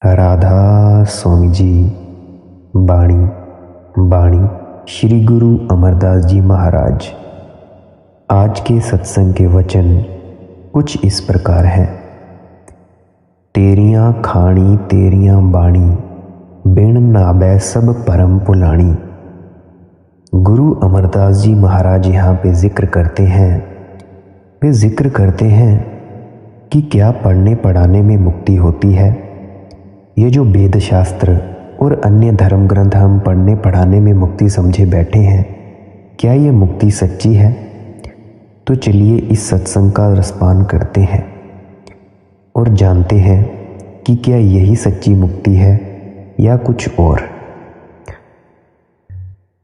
राधा स्वामी जी बाणी बाणी श्री गुरु अमरदास जी महाराज। आज के सत्संग के वचन कुछ इस प्रकार हैं। तेरियां खाणी तेरियां बाणी, बिन नाबै सब परम पुलाणी। गुरु अमरदास जी महाराज यहाँ पे जिक्र करते हैं कि क्या पढ़ने पढ़ाने में मुक्ति होती है। ये जो वेद शास्त्र और अन्य धर्म ग्रंथ हम पढ़ने पढ़ाने में मुक्ति समझे बैठे हैं, क्या ये मुक्ति सच्ची है? तो चलिए इस सत्संग का रसपान करते हैं और जानते हैं कि क्या यही सच्ची मुक्ति है या कुछ और।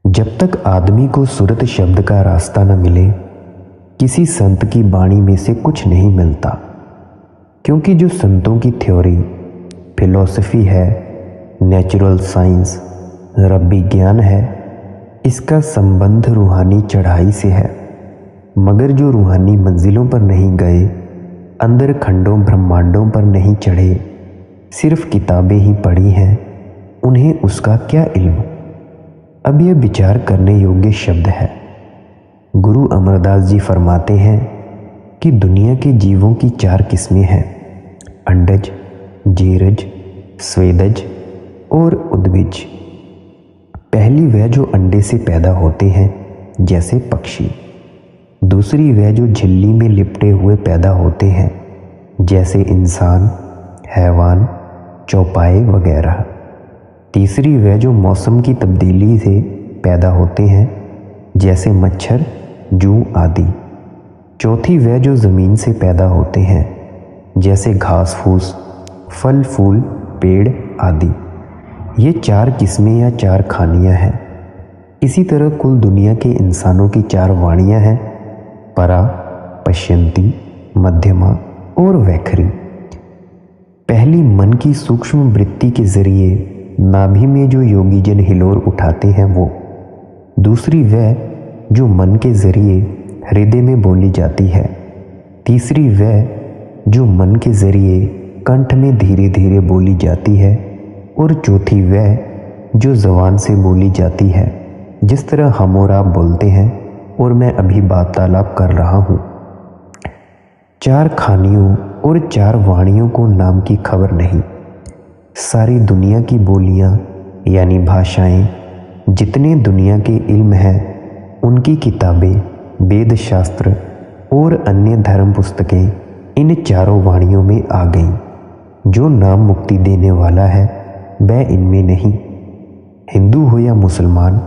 जब तक आदमी को सुरत शब्द का रास्ता न मिले, किसी संत की वाणी में से कुछ नहीं मिलता, क्योंकि जो संतों की थ्योरी, फिलॉसफी है, नेचुरल साइंस, रब्बी ज्ञान है, इसका संबंध रूहानी चढ़ाई से है। मगर जो रूहानी मंजिलों पर नहीं गए, अंदर खंडों ब्रह्मांडों पर नहीं चढ़े, सिर्फ किताबें ही पढ़ी हैं, उन्हें उसका क्या इल्म। अब यह विचार करने योग्य शब्द है। गुरु अमरदास जी फरमाते हैं कि दुनिया के जीवों की 4 किस्में हैं: अंडज, जीरज, स्वेदज और उद्भिज। पहली वह जो अंडे से पैदा होते हैं, जैसे पक्षी। दूसरी वह जो झिल्ली में लिपटे हुए पैदा होते हैं, जैसे इंसान, हैवान, चौपाए वगैरह। तीसरी वह जो मौसम की तब्दीली से पैदा होते हैं, जैसे मच्छर, जूं आदि। चौथी वह जो ज़मीन से पैदा होते हैं, जैसे घास फूस, फल फूल, पेड़ आदि। ये 4 किस्में या 4 खानियाँ हैं। इसी तरह कुल दुनिया के इंसानों की 4 वाणियाँ हैं: परा, पश्यंती, मध्यमा और वैखरी। पहली मन की सूक्ष्म वृत्ति के जरिए नाभि में जो योगी जन हिलोर उठाते हैं वो। दूसरी वह जो मन के जरिए हृदय में बोली जाती है। तीसरी वह जो मन के जरिए कंठ में धीरे धीरे बोली जाती है। और चौथी वह जो ज़बान से बोली जाती है, जिस तरह हम और आप बोलते हैं और मैं अभी वार्तालाप कर रहा हूँ। 4 खानियों और 4 वाणियों को नाम की खबर नहीं। सारी दुनिया की बोलियां यानी भाषाएं, जितने दुनिया के इल्म हैं, उनकी किताबें, वेद शास्त्र और अन्य धर्म पुस्तकें इन 4 वाणियों में आ गईं। जो नाम मुक्ति देने वाला है वह इनमें नहीं। हिंदू हो या मुसलमान,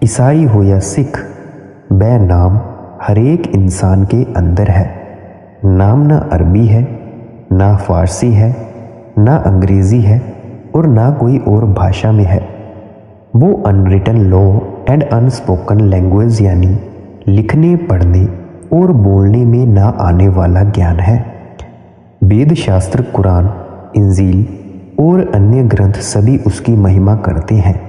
ईसाई हो या सिख, वह नाम हर एक इंसान के अंदर है। नाम ना अरबी है, ना फारसी है, ना अंग्रेज़ी है और ना कोई और भाषा में है। वो unwritten law and unspoken language यानी लिखने, पढ़ने और बोलने में ना आने वाला ज्ञान है। वेद शास्त्र, कुरान, इंजील और अन्य ग्रंथ सभी उसकी महिमा करते हैं।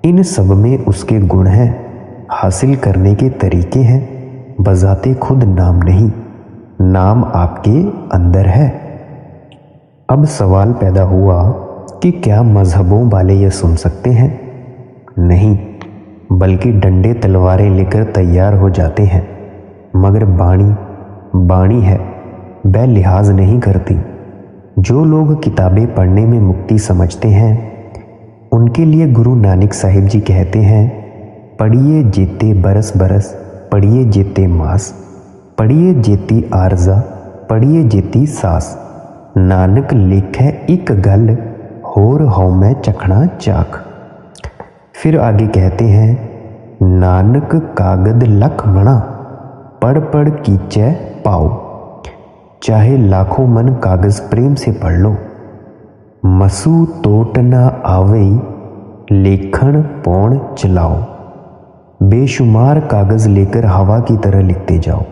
इन सब में उसके गुण हैं, हासिल करने के तरीके हैं, बजाते खुद नाम नहीं। नाम आपके अंदर है। अब सवाल पैदा हुआ कि क्या मजहबों वाले यह सुन सकते हैं? नहीं, बल्कि डंडे तलवारें लेकर तैयार हो जाते हैं। मगर बाणी है, वह लिहाज नहीं करती। जो लोग किताबें पढ़ने में मुक्ति समझते हैं, उनके लिए गुरु नानक साहिब जी कहते हैं, पढ़िए जेते बरस बरस, पढ़िए जेते मास, पढ़िए जेती आरजा, पढ़िए जेती सास। नानक लिखै एक गल, होर हौ मैं चखना चाख। फिर आगे कहते हैं, नानक कागद लख मणा, पढ़ पढ़ कीचै पाओ। चाहे लाखों मन कागज प्रेम से पढ़ लो, मसू तोट ना आवई, लेखन पौण चलाओ। बेशुमार कागज लेकर हवा की तरह लिखते जाओ,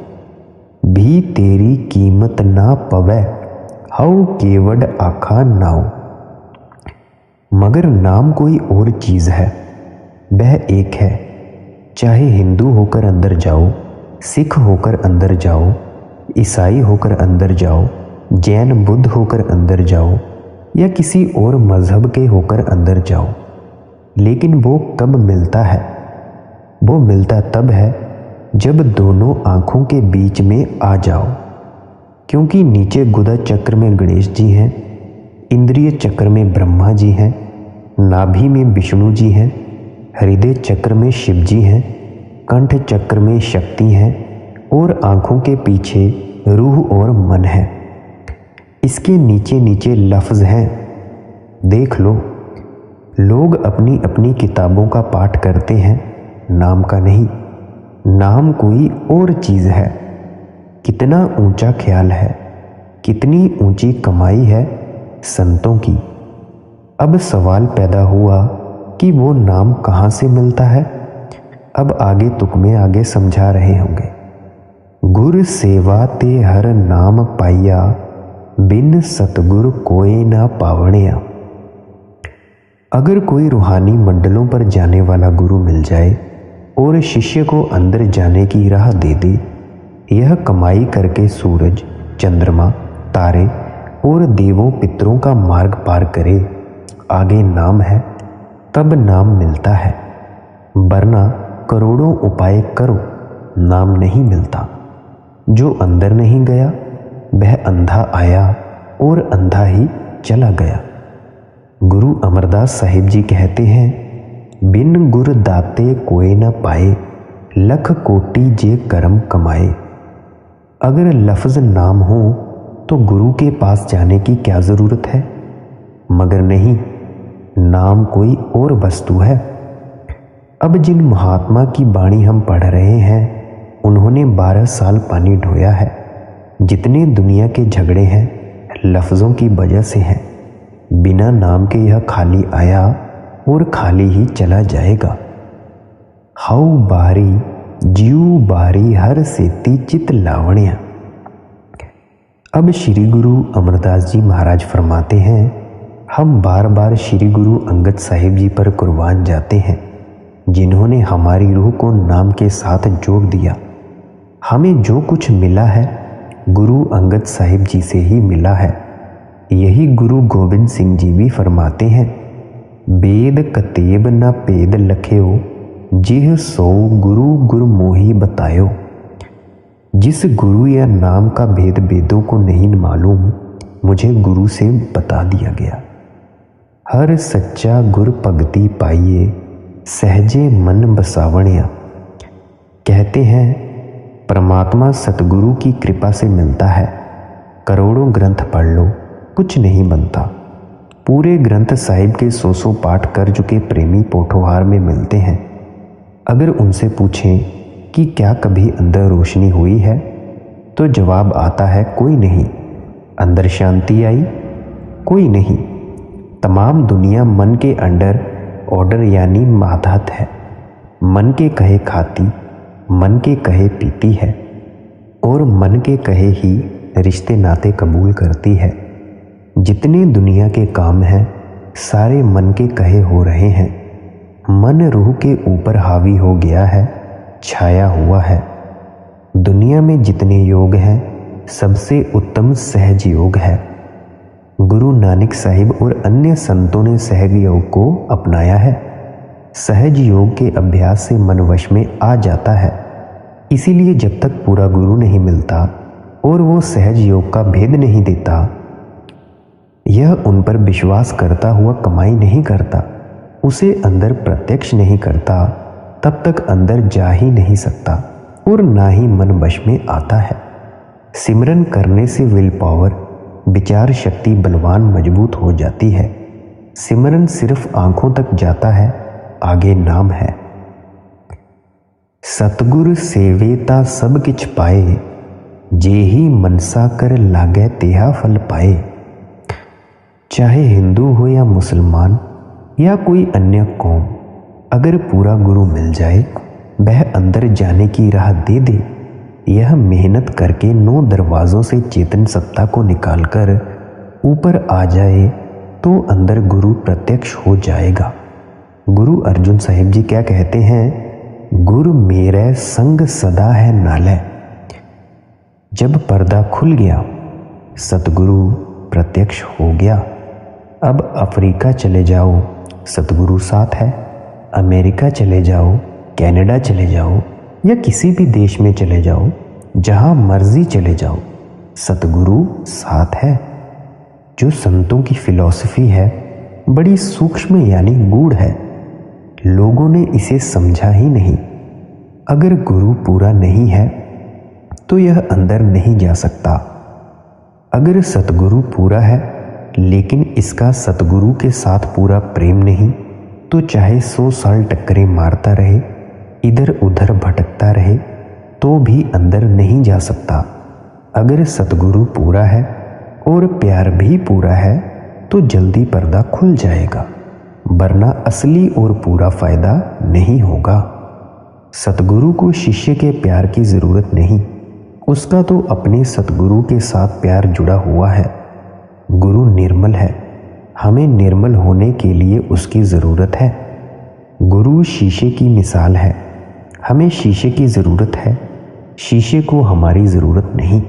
भी तेरी कीमत ना पवै, हऊ केवड आखा नाओ। मगर नाम कोई और चीज़ है, वह एक है। चाहे हिंदू होकर अंदर जाओ, सिख होकर अंदर जाओ, ईसाई होकर अंदर जाओ, जैन बुद्ध होकर अंदर जाओ, या किसी और मजहब के होकर अंदर जाओ, लेकिन वो कब मिलता है? वो मिलता तब है जब दोनों आँखों के बीच में आ जाओ, क्योंकि नीचे गुदा चक्र में गणेश जी हैं, इंद्रिय चक्र में ब्रह्मा जी हैं, नाभि में विष्णु जी हैं, हृदय चक्र में शिव जी हैं, कंठ चक्र में शक्ति हैं और आँखों के पीछे रूह और मन है। इसके नीचे नीचे लफ्ज़ हैं, देख लो। लोग अपनी अपनी किताबों का पाठ करते हैं, नाम का नहीं। नाम कोई और चीज़ है। कितना ऊंचा ख्याल है, कितनी ऊंची कमाई है संतों की। अब सवाल पैदा हुआ कि वो नाम कहाँ से मिलता है। अब आगे तुक में आगे समझा रहे होंगे। गुर सेवा ते हर नाम पाइया, बिन सतगुर कोई ना पावणिया। अगर कोई रूहानी मंडलों पर जाने वाला गुरु मिल जाए और शिष्य को अंदर जाने की राह दे दे, यह कमाई करके सूरज, चंद्रमा, तारे और देवों पितरों का मार्ग पार करे, आगे नाम है, तब नाम मिलता है। वरना करोड़ों उपाय करो, नाम नहीं मिलता। जो अंदर नहीं गया वह अंधा आया और अंधा ही चला गया। गुरु अमरदास साहिब जी कहते हैं, बिन गुर दाते कोई न पाए, लख कोटि जे कर्म कमाए। अगर लफ्ज़ नाम हो तो गुरु के पास जाने की क्या ज़रूरत है? मगर नहीं, नाम कोई और वस्तु है। अब जिन महात्मा की वाणी हम पढ़ रहे हैं, उन्होंने 12 साल पानी ढोया है। जितने दुनिया के झगड़े हैं लफ्ज़ों की वजह से हैं। बिना नाम के यह खाली आया और खाली ही चला जाएगा। हाउ बारी जीव बारी हर सेती चित लावण्या। अब श्री गुरु अमरदास जी महाराज फरमाते हैं, हम बार बार श्री गुरु अंगद साहिब जी पर कुर्बान जाते हैं, जिन्होंने हमारी रूह को नाम के साथ जोड़ दिया। हमें जो कुछ मिला है गुरु अंगद साहिब जी से ही मिला है। यही गुरु गोविंद सिंह जी भी फरमाते हैं, वेद कतेब न पेद लख्यो, जिह सो गुरु गुरु मोही बतायो। जिस गुरु या नाम का भेद वेदों को नहीं मालूम, मुझे गुरु से बता दिया गया। हर सच्चा गुर भगति पाइए, सहजे मन बसावणिया। कहते हैं परमात्मा सतगुरु की कृपा से मिलता है। करोड़ों ग्रंथ पढ़ लो, कुछ नहीं बनता। पूरे ग्रंथ साहिब के 100 पाठ कर चुके प्रेमी पोठोहार में मिलते हैं। अगर उनसे पूछें कि क्या कभी अंदर रोशनी हुई है, तो जवाब आता है कोई नहीं। अंदर शांति आई, कोई नहीं। तमाम दुनिया मन के अंडर ऑर्डर यानी मातहत है। मन के कहे खाती, मन के कहे पीती है और मन के कहे ही रिश्ते नाते कबूल करती है। जितने दुनिया के काम हैं सारे मन के कहे हो रहे हैं। मन रूह के ऊपर हावी हो गया है, छाया हुआ है। दुनिया में जितने योग हैं सबसे उत्तम सहज योग है। गुरु नानक साहिब और अन्य संतों ने सहज योग को अपनाया है। सहज योग के अभ्यास से मन वश में आ जाता है। इसीलिए जब तक पूरा गुरु नहीं मिलता और वो सहज योग का भेद नहीं देता, यह उन पर विश्वास करता हुआ कमाई नहीं करता, उसे अंदर प्रत्यक्ष नहीं करता, तब तक अंदर जा ही नहीं सकता और ना ही मन वश में आता है। सिमरन करने से विल पावर, विचार शक्ति बलवान मजबूत हो जाती है। सिमरन सिर्फ आंखों तक जाता है, आगे नाम है। सतगुर सेवेता सब किछ पाए, जेही मनसा कर लागे तेहा फल पाए। चाहे हिंदू हो या मुसलमान या कोई अन्य कौम, अगर पूरा गुरु मिल जाए, वह अंदर जाने की राह दे दे, यह मेहनत करके 9 दरवाज़ों से चेतन सत्ता को निकालकर ऊपर आ जाए, तो अंदर गुरु प्रत्यक्ष हो जाएगा। गुरु अर्जुन साहिब जी क्या कहते हैं, गुरु मेरे संग सदा है नाले। जब पर्दा खुल गया, सतगुरु प्रत्यक्ष हो गया। अब अफ्रीका चले जाओ, सतगुरु साथ है। अमेरिका चले जाओ, कनाडा चले जाओ, या किसी भी देश में चले जाओ, जहाँ मर्जी चले जाओ, सतगुरु साथ है। जो संतों की फिलॉसफी है बड़ी सूक्ष्म यानी गूढ़ है, लोगों ने इसे समझा ही नहीं। अगर गुरु पूरा नहीं है तो यह अंदर नहीं जा सकता। अगर सतगुरु पूरा है लेकिन इसका सतगुरु के साथ पूरा प्रेम नहीं, तो चाहे 100 साल टक्करें मारता रहे, इधर उधर भटकता रहे, तो भी अंदर नहीं जा सकता। अगर सतगुरु पूरा है और प्यार भी पूरा है तो जल्दी पर्दा खुल जाएगा, वरना असली और पूरा फायदा नहीं होगा। सतगुरु को शिष्य के प्यार की जरूरत नहीं, उसका तो अपने सतगुरु के साथ प्यार जुड़ा हुआ है। गुरु निर्मल है, हमें निर्मल होने के लिए उसकी ज़रूरत है। गुरु शीशे की मिसाल है, हमें शीशे की ज़रूरत है, शीशे को हमारी ज़रूरत नहीं।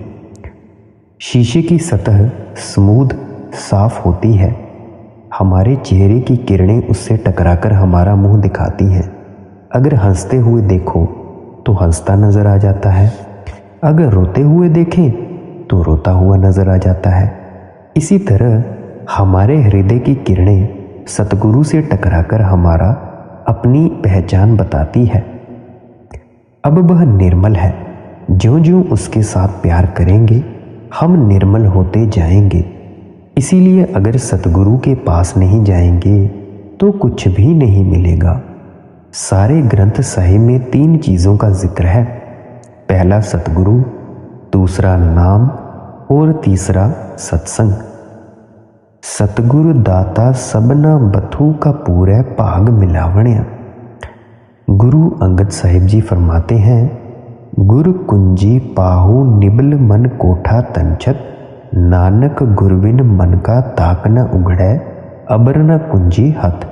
शीशे की सतह स्मूथ साफ होती है, हमारे चेहरे की किरणें उससे टकराकर हमारा मुंह दिखाती हैं। अगर हंसते हुए देखो तो हंसता नज़र आ जाता है, अगर रोते हुए देखें तो रोता हुआ नज़र आ जाता है। इसी तरह हमारे हृदय की किरणें सतगुरु से टकराकर हमारा अपनी पहचान बताती है। अब वह निर्मल है, ज्यों-ज्यों उसके साथ प्यार करेंगे हम निर्मल होते जाएंगे। इसीलिए अगर सतगुरु के पास नहीं जाएंगे तो कुछ भी नहीं मिलेगा। सारे ग्रंथ साहिब में 3 चीज़ों का जिक्र है। पहला सतगुरु, दूसरा नाम और तीसरा सत्संग। सतगुरु दाता सबना बथू का पूरे भाग मिलावणिया। गुरु अंगद साहिब जी फरमाते हैं, गुर कुंजी पाहु निबल मन कोठा तंचत, नानक गुरविन मन का ताक न उगड़े, अबर न कुंजी हथ।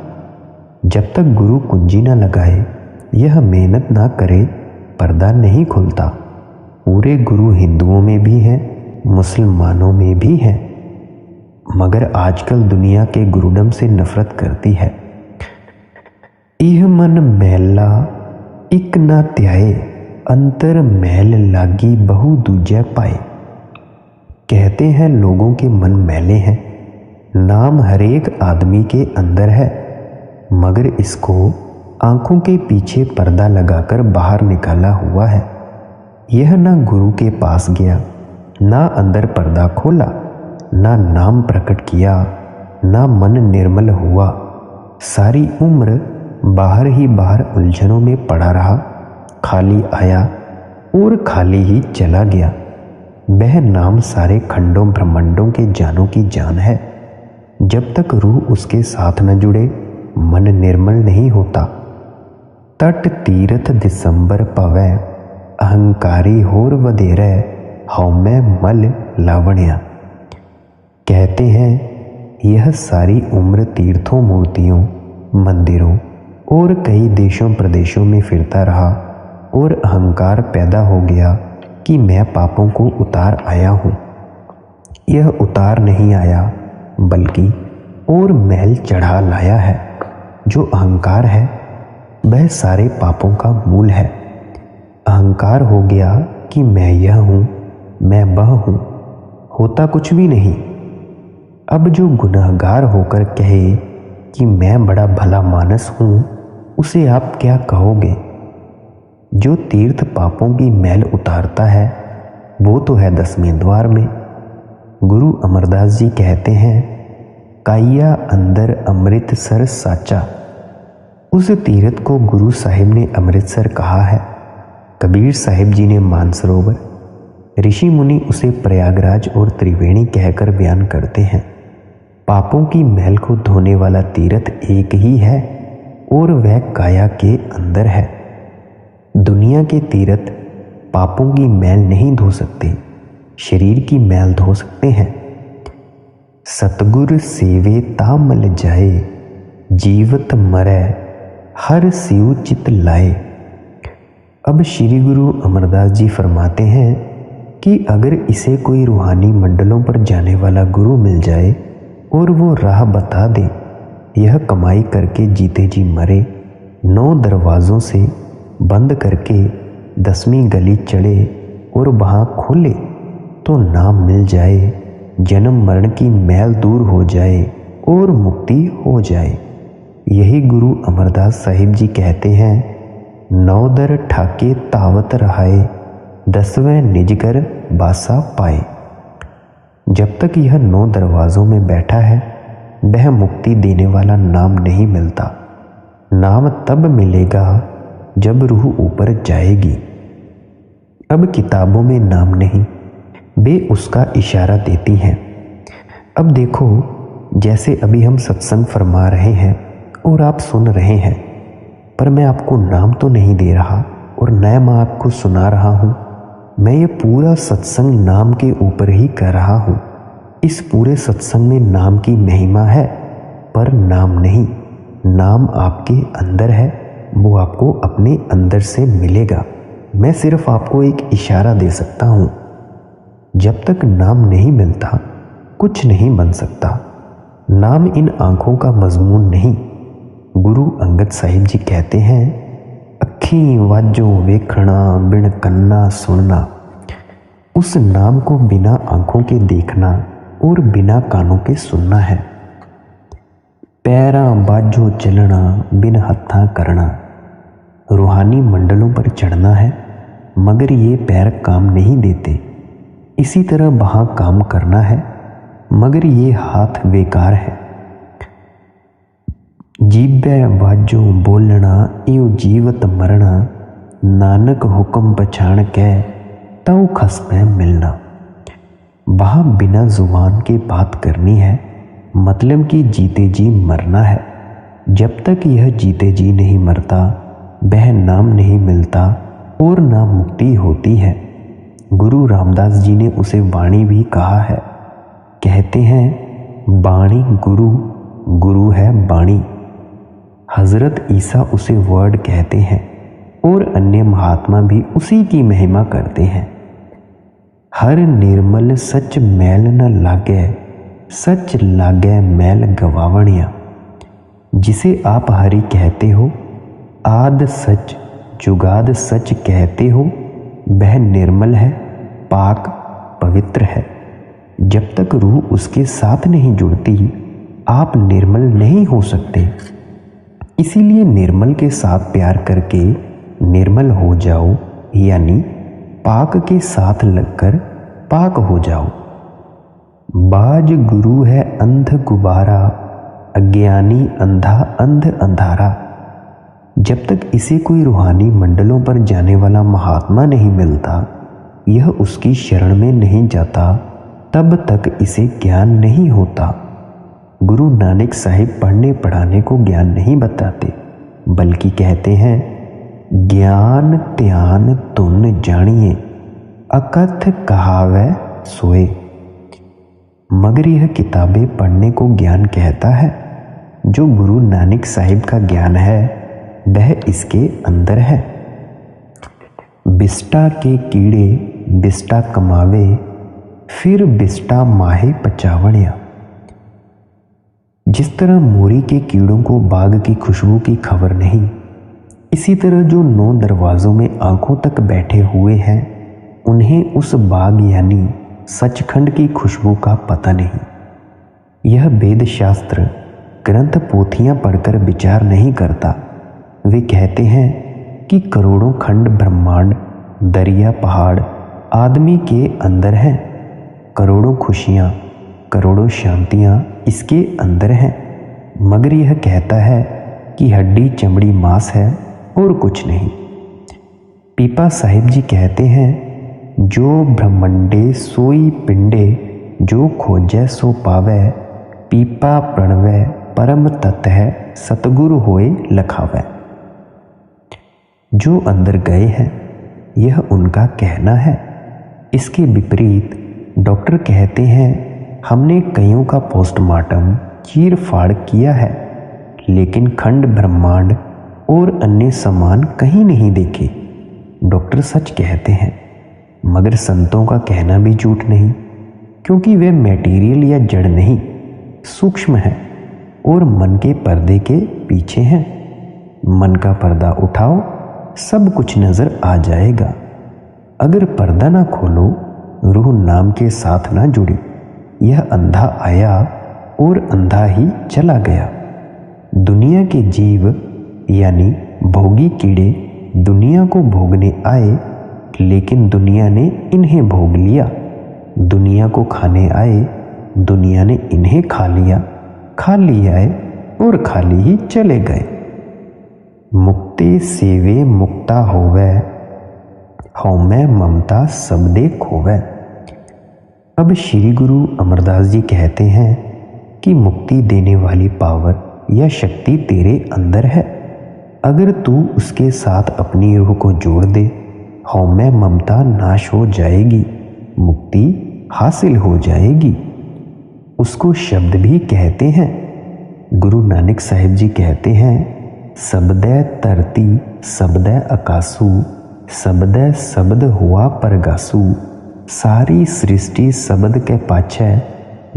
जब तक गुरु कुंजी न लगाए, यह मेहनत ना करे, पर्दा नहीं खुलता। पूरे गुरु हिंदुओं में भी हैं, मुसलमानों में भी हैं, मगर आजकल दुनिया के गुरुडम से नफरत करती है। इह मन मैला इक ना त्याए, अंतर मैल लागी बहु दूजा पाए। कहते हैं लोगों के मन मैले हैं, नाम हरेक आदमी के अंदर है, मगर इसको आंखों के पीछे पर्दा लगाकर बाहर निकाला हुआ है। यह ना गुरु के पास गया, ना अंदर पर्दा खोला, ना नाम प्रकट किया, ना मन निर्मल हुआ। सारी उम्र बाहर ही बाहर उलझनों में पड़ा रहा, खाली आया और खाली ही चला गया। वह नाम सारे खंडों ब्रह्मांडों के जानों की जान है। जब तक रूह उसके साथ न जुड़े मन निर्मल नहीं होता। तट तीरथ दिसंबर पवै, अहंकारी होर वधेरै, हौमै मल लावण्या। कहते हैं यह सारी उम्र तीर्थों, मूर्तियों, मंदिरों और कई देशों प्रदेशों में फिरता रहा और अहंकार पैदा हो गया कि मैं पापों को उतार आया हूँ। यह उतार नहीं आया बल्कि और महल चढ़ा लाया है। जो अहंकार है वह सारे पापों का मूल है। अहंकार हो गया कि मैं यह हूँ, मैं वह हूँ, होता कुछ भी नहीं। अब जो गुनहगार होकर कहे कि मैं बड़ा भला मानस हूँ, उसे आप क्या कहोगे? जो तीर्थ पापों की मैल उतारता है वो तो है 10वें द्वार में। गुरु अमरदास जी कहते हैं, काइया अंदर अमृतसर साचा। उस तीर्थ को गुरु साहिब ने अमृतसर कहा है, कबीर साहिब जी ने मानसरोवर, ऋषि मुनि उसे प्रयागराज और त्रिवेणी कहकर बयान करते हैं। पापों की मैल को धोने वाला तीर्थ एक ही है और वह काया के अंदर है। दुनिया के तीर्थ पापों की मैल नहीं धो सकते, शरीर की मैल धो सकते हैं। सतगुर सेवे तामल जाए, जीवत मरै हर सिउ चित लाए। अब श्री गुरु अमरदास जी फरमाते हैं कि अगर इसे कोई रूहानी मंडलों पर जाने वाला गुरु मिल जाए और वो राह बता दे। यह कमाई करके जीते जी मरे, 9 दरवाज़ों से बंद करके 10वीं गली चढ़े और वहाँ खोले तो नाम मिल जाए, जन्म मरण की मैल दूर हो जाए और मुक्ति हो जाए। यही गुरु अमरदास साहिब जी कहते हैं, 9 दर ठाके तावत रहाए, 10वें निजकर बासा पाए। जब तक यह 9 दरवाज़ों में बैठा है, वह मुक्ति देने वाला नाम नहीं मिलता। नाम तब मिलेगा जब रूह ऊपर जाएगी। अब किताबों में नाम नहीं, वे उसका इशारा देती हैं। अब देखो, जैसे अभी हम सत्संग फरमा रहे हैं और आप सुन रहे हैं, पर मैं आपको नाम तो नहीं दे रहा और न मैं आपको सुना रहा हूँ। मैं ये पूरा सत्संग नाम के ऊपर ही कर रहा हूँ। इस पूरे सत्संग में नाम की महिमा है, पर नाम नहीं। नाम आपके अंदर है, वो आपको अपने अंदर से मिलेगा। मैं सिर्फ आपको एक इशारा दे सकता हूँ। जब तक नाम नहीं मिलता, कुछ नहीं बन सकता। नाम इन आँखों का मजमून नहीं। गुरु अंगद साहिब जी कहते हैं, अखी वाजो वेखना बिन कन्ना सुनना। उस नाम को बिना आँखों के देखना और बिना कानों के सुनना है। पैरा बाजो चलना बिन हत्था करना। रूहानी मंडलों पर चढ़ना है, मगर ये पैर काम नहीं देते। इसी तरह वहाँ काम करना है, मगर ये हाथ बेकार है। जीबे बाजो बोलना इउ जीवत मरना, नानक हुक्म पछाण के तऊ खसपे मिलना। वहाँ बिना जुबान के बात करनी है, मतलब कि जीते जी मरना है। जब तक यह जीते जी नहीं मरता, वह नाम नहीं मिलता और ना मुक्ति होती है। गुरु रामदास जी ने उसे वाणी भी कहा है। कहते हैं, वाणी गुरु, गुरु है वाणी। हजरत ईसा उसे वर्ड कहते हैं और अन्य महात्मा भी उसी की महिमा करते हैं। हर निर्मल सच मैल न लागे, सच लागे मैल गवावणिया। जिसे आप हरि कहते हो, आद सच जुगाद सच कहते हो, वह निर्मल है, पाक पवित्र है। जब तक रूह उसके साथ नहीं जुड़ती, आप निर्मल नहीं हो सकते। इसीलिए निर्मल के साथ प्यार करके निर्मल हो जाओ, यानी पाक के साथ लगकर पाक हो जाओ। बाज गुरु है अंध गुबारा, अज्ञानी अंधा अंध अंधारा। जब तक इसे कोई रूहानी मंडलों पर जाने वाला महात्मा नहीं मिलता, यह उसकी शरण में नहीं जाता, तब तक इसे ज्ञान नहीं होता। गुरु नानक साहिब पढ़ने पढ़ाने को ज्ञान नहीं बताते, बल्कि कहते हैं, ज्ञान ध्यान तुन जानिए, अकथ कहावै सोए। मगर यह किताबें पढ़ने को ज्ञान कहता है। जो गुरु नानक साहिब का ज्ञान है, वह इसके अंदर है। बिस्टा के कीड़े बिस्टा कमावे, फिर बिस्टा माहे पचावणिया। जिस तरह मोरी के कीड़ों को बाग की खुशबू की खबर नहीं, इसी तरह जो 9 दरवाज़ों में आंखों तक बैठे हुए हैं, उन्हें उस बाग यानी सचखंड की खुशबू का पता नहीं। यह वेद शास्त्र ग्रंथ पोथियां पढ़कर विचार नहीं करता। वे कहते हैं कि करोड़ों खंड ब्रह्मांड, दरिया पहाड़ आदमी के अंदर हैं। करोड़ों खुशियाँ, करोड़ों शांतियाँ इसके अंदर हैं, मगर यह कहता है कि हड्डी चमड़ी मांस है और कुछ नहीं। पीपा साहिब जी कहते हैं, जो ब्रह्मंडे सोई पिंडे, जो खोजै सो पावै, पीपा प्रणवै परम तत्व है, सतगुरु होए लखावै। जो अंदर गए हैं, यह उनका कहना है। इसके विपरीत डॉक्टर कहते हैं, हमने कईयों का पोस्टमार्टम चीर फाड़ किया है, लेकिन खंड ब्रह्मांड और अन्य समान कहीं नहीं देखे। डॉक्टर सच कहते हैं, मगर संतों का कहना भी झूठ नहीं, क्योंकि वे मैटीरियल या जड़ नहीं, सूक्ष्म है और मन के पर्दे के पीछे है। मन का पर्दा उठाओ, सब कुछ नजर आ जाएगा। अगर पर्दा ना खोलो, रूह नाम के साथ ना जुड़ी, यह अंधा आया और अंधा ही चला गया। दुनिया के जीव यानी भोगी कीड़े दुनिया को भोगने आए, लेकिन दुनिया ने इन्हें भोग लिया। दुनिया को खाने आए, दुनिया ने इन्हें खा लिया। खाली आए और खाली ही चले गए। मुक्ति सेवे मुक्ता होवे, हौमै ममता सबदे खोवे। अब श्री गुरु अमरदास जी कहते हैं कि मुक्ति देने वाली पावर या शक्ति तेरे अंदर है। अगर तू उसके साथ अपनी रूह को जोड़ दे, हौमै ममता नाश हो जाएगी, मुक्ति हासिल हो जाएगी। उसको शब्द भी कहते हैं। गुरु नानक साहिब जी कहते हैं, सबदै धरती सबदै आकासू, सबदै शब्द हुआ परगासू। सारी सृष्टि शब्द के पाछै,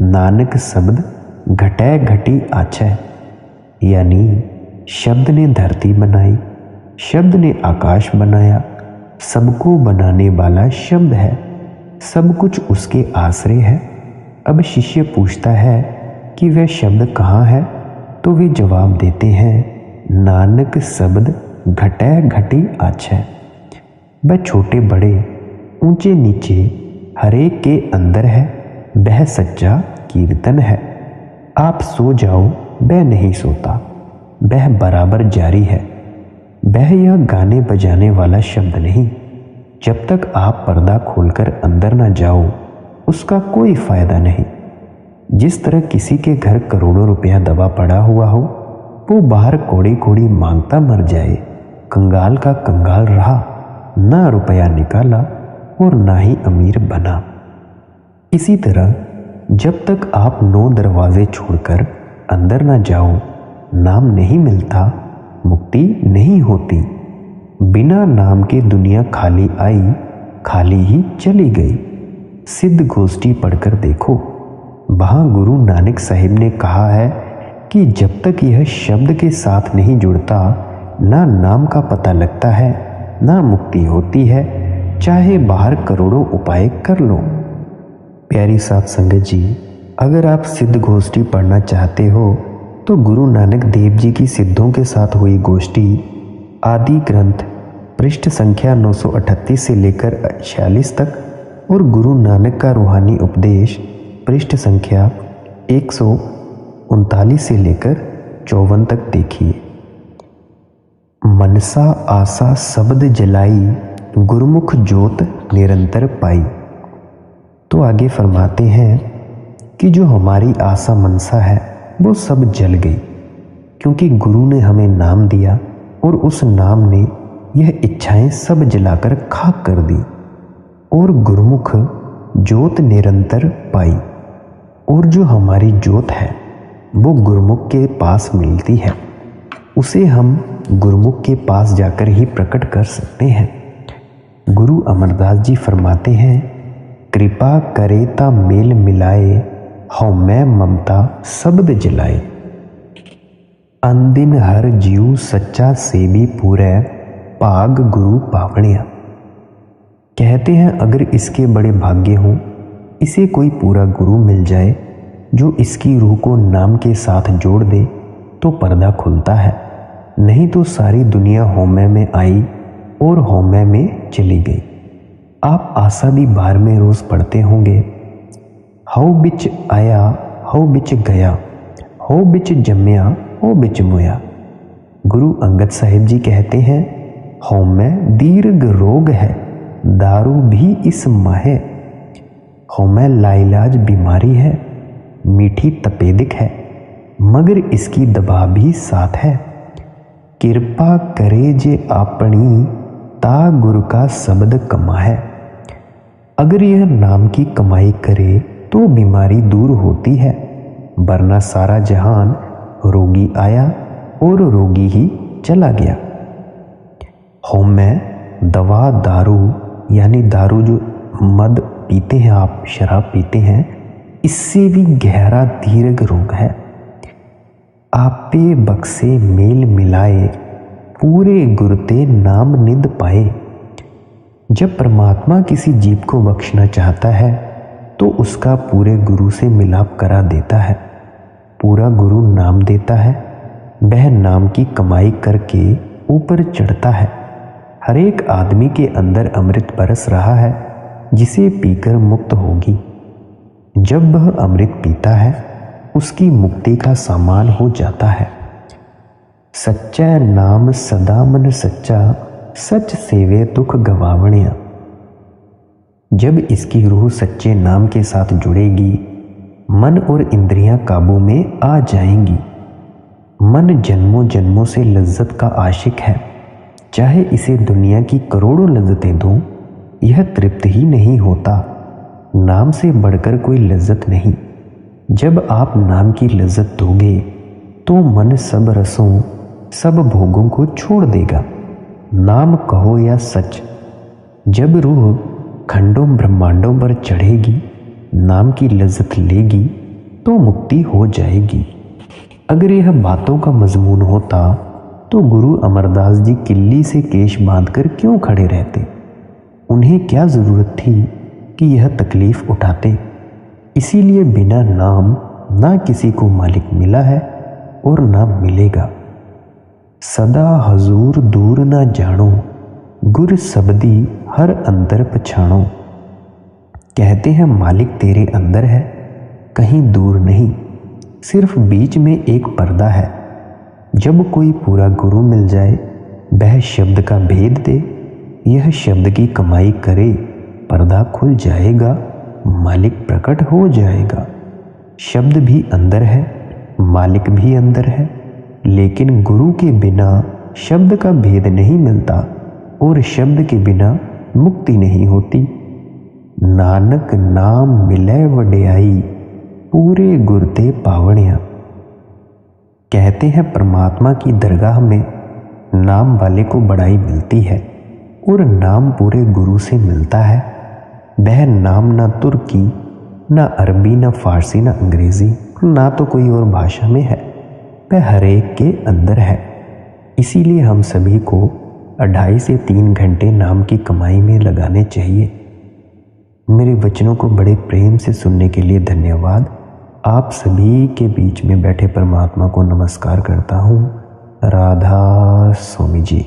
नानक शब्द घटै घटी आछै। यानी शब्द ने धरती बनाई, शब्द ने आकाश बनाया। सबको बनाने वाला शब्द है, सब कुछ उसके आश्रय है। अब शिष्य पूछता है कि वह शब्द कहाँ है, तो वे जवाब देते हैं, नानक शब्द घटै घटी आछै। वह छोटे बड़े ऊंचे नीचे हरेक के अंदर है, वह सच्चा कीर्तन है। आप सो जाओ, वह नहीं सोता, वह बराबर जारी है। वह यह गाने बजाने वाला शब्द नहीं। जब तक आप पर्दा खोलकर अंदर न जाओ, उसका कोई फायदा नहीं। जिस तरह किसी के घर करोड़ों रुपया दबा पड़ा हुआ हो, वो बाहर कोड़ी कोड़ी मांगता मर जाए, कंगाल का कंगाल रहा, ना रुपया निकाला और ना ही अमीर बना। इसी तरह जब तक आप 9 दरवाजे छोड़कर अंदर ना जाओ, नाम नहीं मिलता, मुक्ति नहीं होती। बिना नाम के दुनिया खाली आई, खाली ही चली गई। सिद्ध गोष्ठी पढ़कर देखो, वहाँ गुरु नानक साहिब ने कहा है कि जब तक यह शब्द के साथ नहीं जुड़ता, ना नाम का पता लगता है, ना मुक्ति होती है, चाहे बाहर करोड़ों उपाय कर लो। प्यारी साथ संगत जी, अगर आप सिद्ध गोष्ठी पढ़ना चाहते हो तो गुरु नानक देव जी की सिद्धों के साथ हुई गोष्ठी आदि ग्रंथ पृष्ठ संख्या 938 से लेकर 46 तक और गुरु नानक का रूहानी उपदेश पृष्ठ संख्या 139 से लेकर 54 तक देखिए। मनसा आशा शब्द जलाई, गुरुमुख ज्योत निरंतर पाई। तो आगे फरमाते हैं कि जो हमारी आशा मनसा है वो सब जल गई, क्योंकि गुरु ने हमें नाम दिया और उस नाम ने यह इच्छाएं सब जलाकर खाक कर दी। और गुरुमुख ज्योत निरंतर पाई, और जो हमारी ज्योत है वो गुरुमुख के पास मिलती है। उसे हम गुरुमुख के पास जाकर ही प्रकट कर सकते हैं। गुरु अमरदास जी फरमाते हैं, कृपा करे ता मेल मिलाए, हौमै ममता शब्द जलाए। अनदिन हर जीव सच्चा सेवी पूरै, भाग गुरु पावणिया। कहते हैं अगर इसके बड़े भाग्य हों, इसे कोई पूरा गुरु मिल जाए जो इसकी रूह को नाम के साथ जोड़ दे, तो पर्दा खुलता है। नहीं तो सारी दुनिया हौमै में आई और हौमै में चली गई। आप आशा दी बार में रोज पढ़ते होंगे, हऊ बिच आया हऊ बिच गया, हो बिच जम्या हो बिच मोया। गुरु अंगद साहिब जी कहते हैं, हौमै दीर्घ रोग है, दारू भी इस माहे। हौमै लाइलाज बीमारी है, मीठी तपेदिक है, मगर इसकी दवा भी साथ है। कृपा करे जे आपनी, ता गुरु का शब्द कमा है। अगर यह नाम की कमाई करे तो बीमारी दूर होती है, वरना सारा जहान रोगी आया और रोगी ही चला गया। हौमै दवा दारू, यानी दारू जो मद पीते हैं आप, शराब पीते हैं, इससे भी गहरा दीर्घ रोग है। आपे बक्से मेल मिलाए, पूरे गुरते नाम निध पाए। जब परमात्मा किसी जीव को बख्शना चाहता है तो उसका पूरे गुरु से मिलाप करा देता है। पूरा गुरु नाम देता है, वह नाम की कमाई करके ऊपर चढ़ता है। हर एक आदमी के अंदर अमृत बरस रहा है, जिसे पीकर मुक्त होगी। जब वह अमृत पीता है उसकी मुक्ति का सामान हो जाता है। सच्चा नाम सदा मन सच्चा, सच सेवे दुख गवावणिया। जब इसकी रूह सच्चे नाम के साथ जुड़ेगी, मन और इंद्रियां काबू में आ जाएंगी। मन जन्मों जन्मों से लज्जत का आशिक है, चाहे इसे दुनिया की करोड़ों लज्जतें दूं, यह तृप्त ही नहीं होता। नाम से बढ़कर कोई लज्जत नहीं। जब आप नाम की लज्जत दोगे तो मन सब रसों, सब भोगों को छोड़ देगा। नाम कहो या सच, जब रूह खंडों ब्रह्मांडों पर चढ़ेगी, नाम की लज्जत लेगी तो मुक्ति हो जाएगी। अगर यह बातों का मजमून होता तो गुरु अमरदास जी किल्ली से केश बांधकर क्यों खड़े रहते? उन्हें क्या जरूरत थी कि यह तकलीफ उठाते? इसीलिए बिना नाम ना किसी को मालिक मिला है और ना मिलेगा। सदा हजूर दूर ना जानो, गुर सबदी हर अंदर पछाणो। कहते हैं मालिक तेरे अंदर है, कहीं दूर नहीं, सिर्फ बीच में एक पर्दा है। जब कोई पूरा गुरु मिल जाए, वह शब्द का भेद दे, यह शब्द की कमाई करे, पर्दा खुल जाएगा, मालिक प्रकट हो जाएगा। शब्द भी अंदर है, मालिक भी अंदर है, लेकिन गुरु के बिना शब्द का भेद नहीं मिलता और शब्द के बिना मुक्ति नहीं होती। नानक नाम मिले वड्याई, पूरे गुरते पावणिया। कहते हैं परमात्मा की दरगाह में नाम वाले को बड़ाई मिलती है और नाम पूरे गुरु से मिलता है। वह नाम ना तुर्की, ना अरबी, ना फारसी, ना अंग्रेजी, ना तो कोई और भाषा में है, वह हर एक के अंदर है। इसीलिए हम सभी को 2.5 से 3 घंटे नाम की कमाई में लगाने चाहिए। मेरे वचनों को बड़े प्रेम से सुनने के लिए धन्यवाद। आप सभी के बीच में बैठे परमात्मा को नमस्कार करता हूँ। राधा स्वामी जी।